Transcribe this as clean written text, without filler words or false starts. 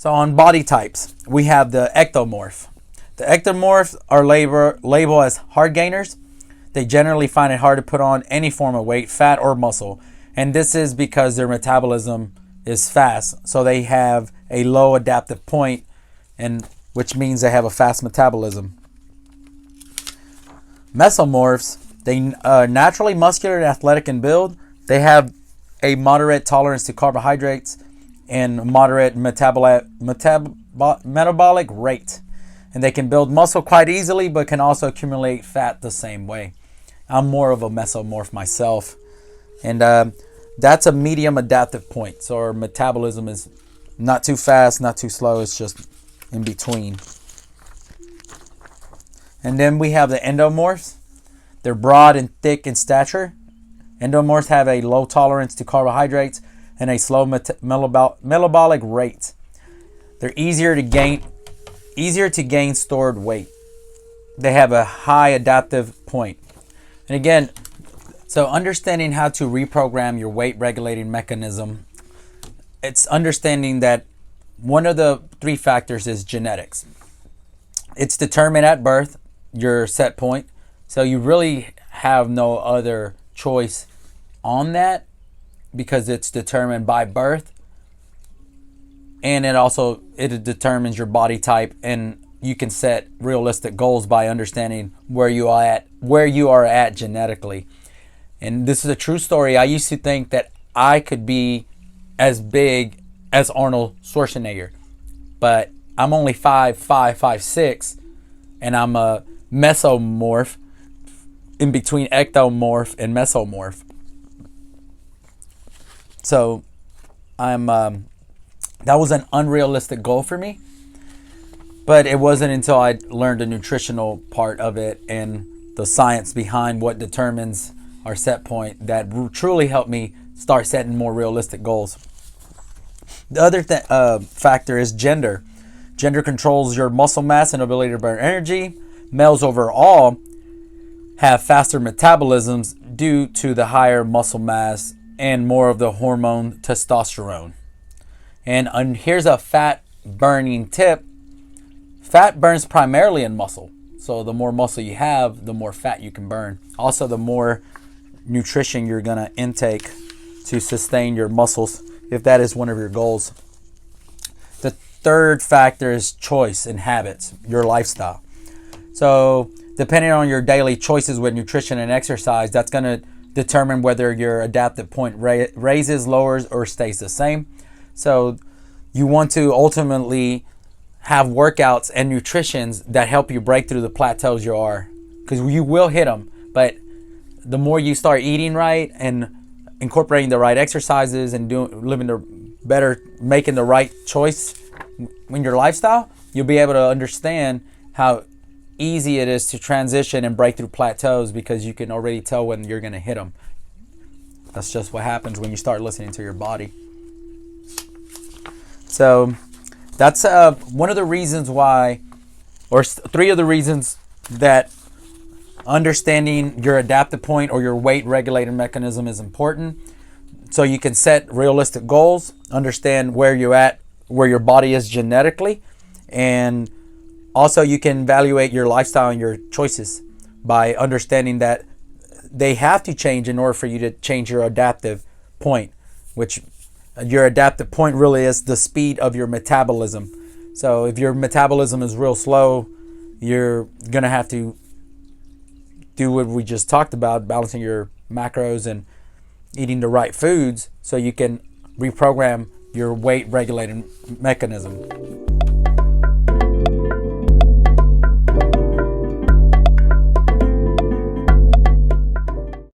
So on body types, we have the ectomorph. The ectomorphs are labeled as hard gainers. They generally find it hard to put on any form of weight, fat or muscle. And this is because their metabolism is fast. So they have a low adaptive point, and which means they have a fast metabolism. Mesomorphs, they are naturally muscular and athletic in build. They have a moderate tolerance to carbohydrates and moderate metabolic rate. And they can build muscle quite easily, but can also accumulate fat the same way. I'm more of a mesomorph myself. And that's a medium adaptive point. So our metabolism is not too fast, not too slow. It's just in between. And then we have the endomorphs. They're broad and thick in stature. Endomorphs have a low tolerance to carbohydrates and a slow metabolic rate. They're easier to gain stored weight. They have a high adaptive point. And again, so understanding how to reprogram your weight regulating mechanism, it's understanding that one of the 3 factors is genetics. It's determined at birth, your set point. So you really have no other choice on that because it's determined by birth. And it determines your body type, and you can set realistic goals by understanding where you are at genetically. And this is a true story. I used to think that I could be as big as Arnold Schwarzenegger, but I'm only 5'5", 5'6", and I'm a mesomorph in between ectomorph and mesomorph. So that was an unrealistic goal for me, but it wasn't until I learned the nutritional part of it and the science behind what determines our set point that truly helped me start setting more realistic goals. The other factor is gender. Gender controls your muscle mass and ability to burn energy. Males overall have faster metabolisms due to the higher muscle mass and more of the hormone testosterone. And here's a fat burning tip. Fat burns primarily in muscle. So the more muscle you have, the more fat you can burn. Also, the more nutrition you're going to intake to sustain your muscles, if that is one of your goals. The third factor is choice and habits, your lifestyle. So depending on your daily choices with nutrition and exercise, that's going to determine whether your adaptive point raises, lowers, or stays the same. So you want to ultimately have workouts and nutritions that help you break through the plateaus you are, because you will hit them. But the more you start eating right and incorporating the right exercises and making the right choice in your lifestyle, you'll be able to understand how easy it is to transition and break through plateaus, because you can already tell when you're going to hit them. That's just what happens when you start listening to your body. So that's one of the reasons why, or 3 of the reasons that understanding your adaptive point or your weight regulating mechanism is important. So you can set realistic goals, understand where you're at, where your body is genetically, and also you can evaluate your lifestyle and your choices by understanding that they have to change in order for you to change your adaptive point, which your adaptive point really is the speed of your metabolism. So if your metabolism is real slow, you're going to have to do what we just talked about, balancing your macros and eating the right foods so you can reprogram your weight regulating mechanism.